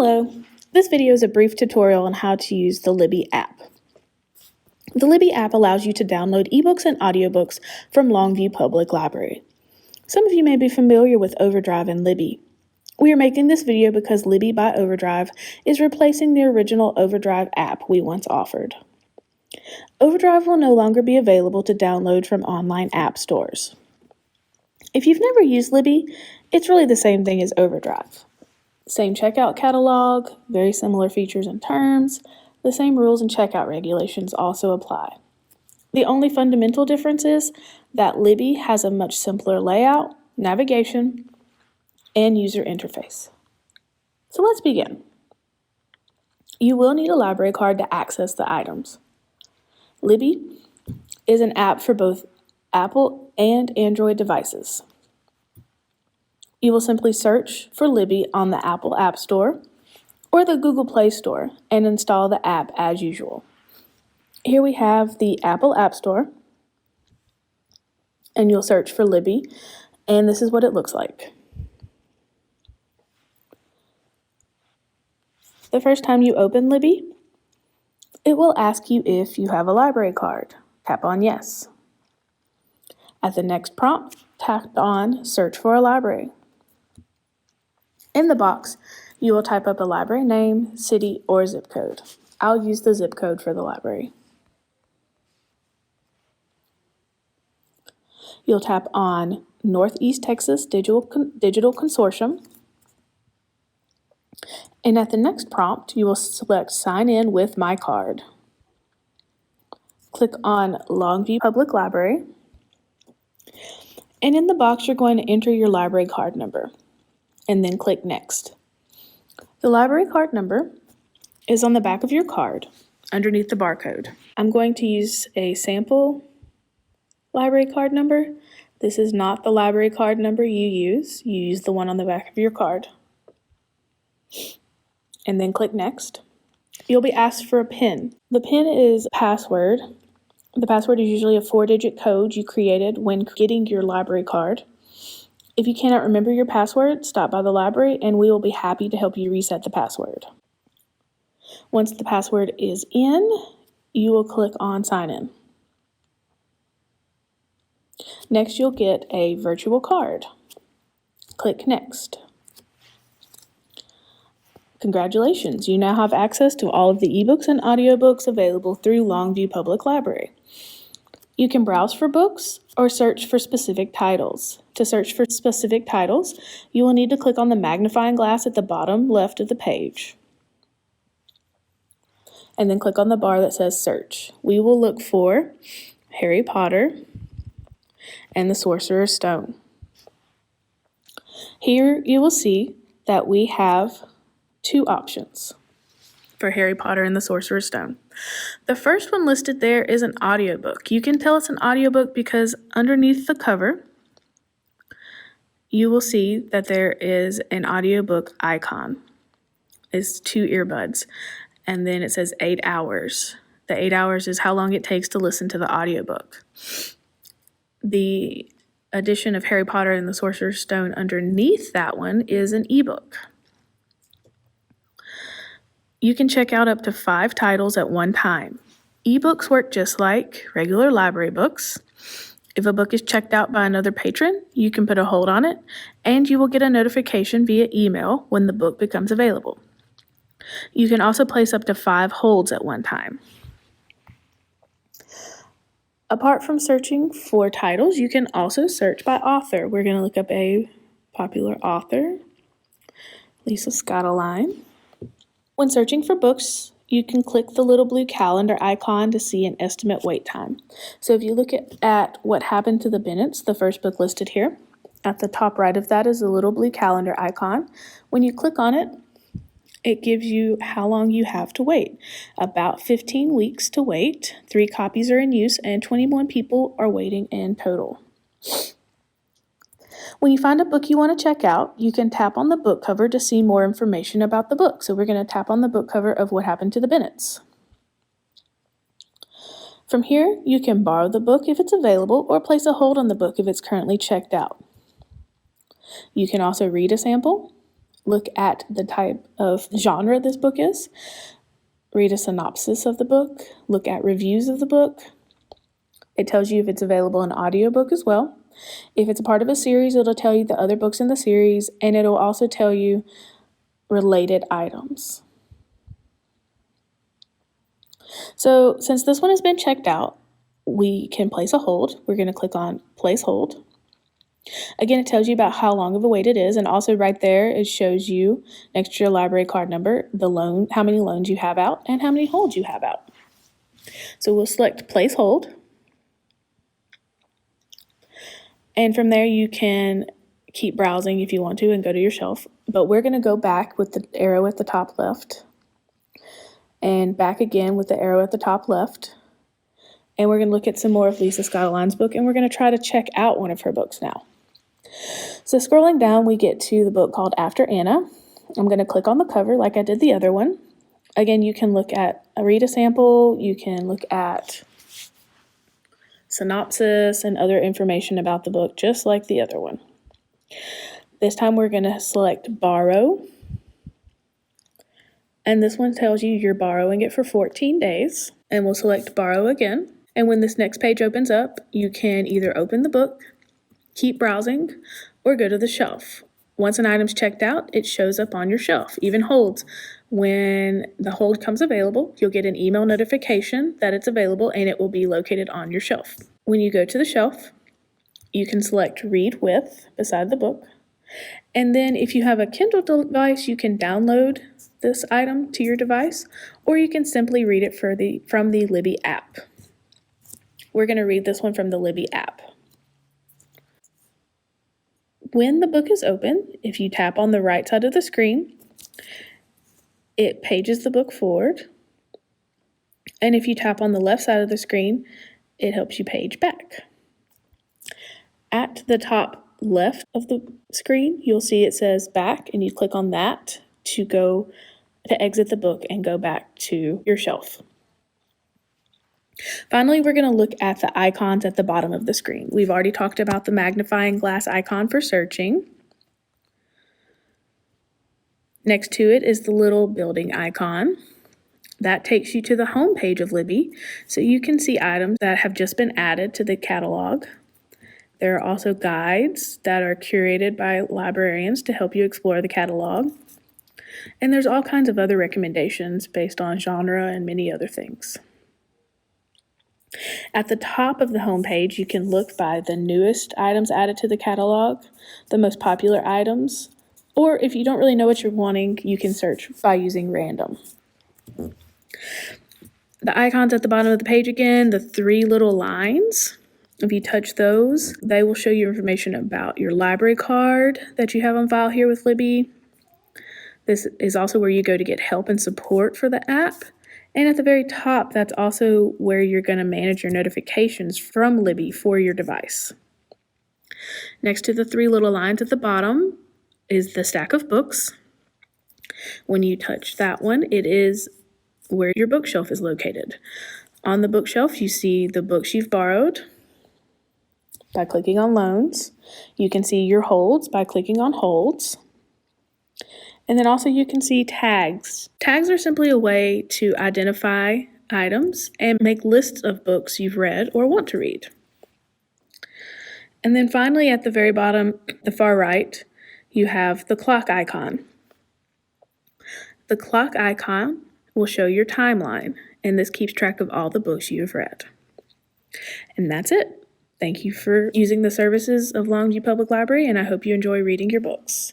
Hello, this video is a brief tutorial on how to use the Libby app. The Libby app allows you to download ebooks and audiobooks from Longview Public Library. Some of you may be familiar with Overdrive and Libby. We are making this video because Libby by Overdrive is replacing the original Overdrive app we once offered. Overdrive will no longer be available to download from online app stores. If you've never used Libby, it's really the same thing as Overdrive. Same checkout catalog, very similar features and terms, the same rules and checkout regulations also apply. The only fundamental difference is that Libby has a much simpler layout, navigation, and user interface. So let's begin. You will need a library card to access the items. Libby is an app for both Apple and Android devices. You will simply search for Libby on the Apple App Store or the Google Play Store and install the app as usual. Here we have the Apple App Store, and you'll search for Libby, and this is what it looks like. The first time you open Libby, it will ask you if you have a library card. Tap on Yes. At the next prompt, tap on Search for a library. In the box, you will type up a library name, city, or zip code. I'll use the zip code for the library. You'll tap on Northeast Texas Digital Consortium. And at the next prompt, you will select Sign in with my card. Click on Longview Public Library. And in the box, you're going to enter your library card number and then click Next. The library card number is on the back of your card underneath the barcode. I'm going to use a sample library card number. This is not the library card number you use. You use the one on the back of your card. And then click Next. You'll be asked for a PIN. The PIN is a password. The password is usually a 4-digit code you created when getting your library card. If you cannot remember your password, stop by the library and we will be happy to help you reset the password. Once the password is in, you will click on Sign in. Next, you'll get a virtual card. Click Next. Congratulations, you now have access to all of the ebooks and audiobooks available through Longview Public Library. You can browse for books or search for specific titles. To search for specific titles, you will need to click on the magnifying glass at the bottom left of the page. And then click on the bar that says Search. We will look for Harry Potter and the Sorcerer's Stone. Here you will see that we have two options for Harry Potter and the Sorcerer's Stone. The first one listed there is an audiobook. You can tell it's an audiobook because underneath the cover, you will see that there is an audiobook icon. It's 2 earbuds, and then it says 8 hours. The 8 hours is how long it takes to listen to the audiobook. The edition of Harry Potter and the Sorcerer's Stone underneath that one is an ebook. You can check out up to 5 titles at one time. Ebooks work just like regular library books. If a book is checked out by another patron, you can put a hold on it, and you will get a notification via email when the book becomes available. You can also place up to 5 holds at one time. Apart from searching for titles, you can also search by author. We're going to look up a popular author, Lisa Scottoline. When searching for books, you can click the little blue calendar icon to see an estimate wait time. So if you look at What Happened to the Bennetts, the first book listed here, at the top right of that is a little blue calendar icon. When you click on it, it gives you how long you have to wait. About 15 weeks to wait, 3 copies are in use, and 21 people are waiting in total. When you find a book you want to check out, you can tap on the book cover to see more information about the book. So we're going to tap on the book cover of What Happened to the Bennetts. From here, you can borrow the book if it's available or place a hold on the book if it's currently checked out. You can also read a sample, look at the type of genre this book is, read a synopsis of the book, look at reviews of the book. It tells you if it's available in audiobook as well. If it's a part of a series, it'll tell you the other books in the series, and it'll also tell you related items. So since this one has been checked out, we can place a hold. We're going to click on place hold. Again, it tells you about how long of a wait it is, and also right there it shows you next to your library card number the loan, how many loans you have out and how many holds you have out. So we'll select place hold. And from there you can keep browsing if you want to and go to your shelf. But we're going to go back with the arrow at the top left and back again with the arrow at the top left. And we're going to look at some more of Lisa Scott Alines' book, and we're going to try to check out one of her books now. So scrolling down, we get to the book called After Anna. I'm going to click on the cover like I did the other one. Again, you can read a sample, you can look at synopsis and other information about the book, just like the other one. This time we're going to select borrow. And this one tells you you're borrowing it for 14 days. And we'll select borrow again. And when this next page opens up, you can either open the book, keep browsing, or go to the shelf. Once an item's checked out, it shows up on your shelf, even holds. When the hold comes available, you'll get an email notification that it's available and it will be located on your shelf. When you go to the shelf, you can select Read With beside the book. And then if you have a Kindle device, you can download this item to your device, or you can simply read it from the Libby app. We're going to read this one from the Libby app. When the book is open, if you tap on the right side of the screen, it pages the book forward. And if you tap on the left side of the screen, it helps you page back. At the top left of the screen, you'll see it says back, and you click on that to exit the book and go back to your shelf. Finally, we're going to look at the icons at the bottom of the screen. We've already talked about the magnifying glass icon for searching. Next to it is the little building icon. That takes you to the home page of Libby, so you can see items that have just been added to the catalog. There are also guides that are curated by librarians to help you explore the catalog. And there's all kinds of other recommendations based on genre and many other things. At the top of the home page, you can look by the newest items added to the catalog, the most popular items, or if you don't really know what you're wanting, you can search by using random. The icons at the bottom of the page again, the three little lines, if you touch those, they will show you information about your library card that you have on file here with Libby. This is also where you go to get help and support for the app. And at the very top, that's also where you're going to manage your notifications from Libby for your device. Next to the three little lines at the bottom is the stack of books. When you touch that one, it is where your bookshelf is located. On the bookshelf, you see the books you've borrowed by clicking on loans. You can see your holds by clicking on holds. And then also you can see tags. Tags are simply a way to identify items and make lists of books you've read or want to read. And then finally at the very bottom, the far right, you have the clock icon. The clock icon will show your timeline, and this keeps track of all the books you have read. And that's it. Thank you for using the services of Longview Public Library, and I hope you enjoy reading your books.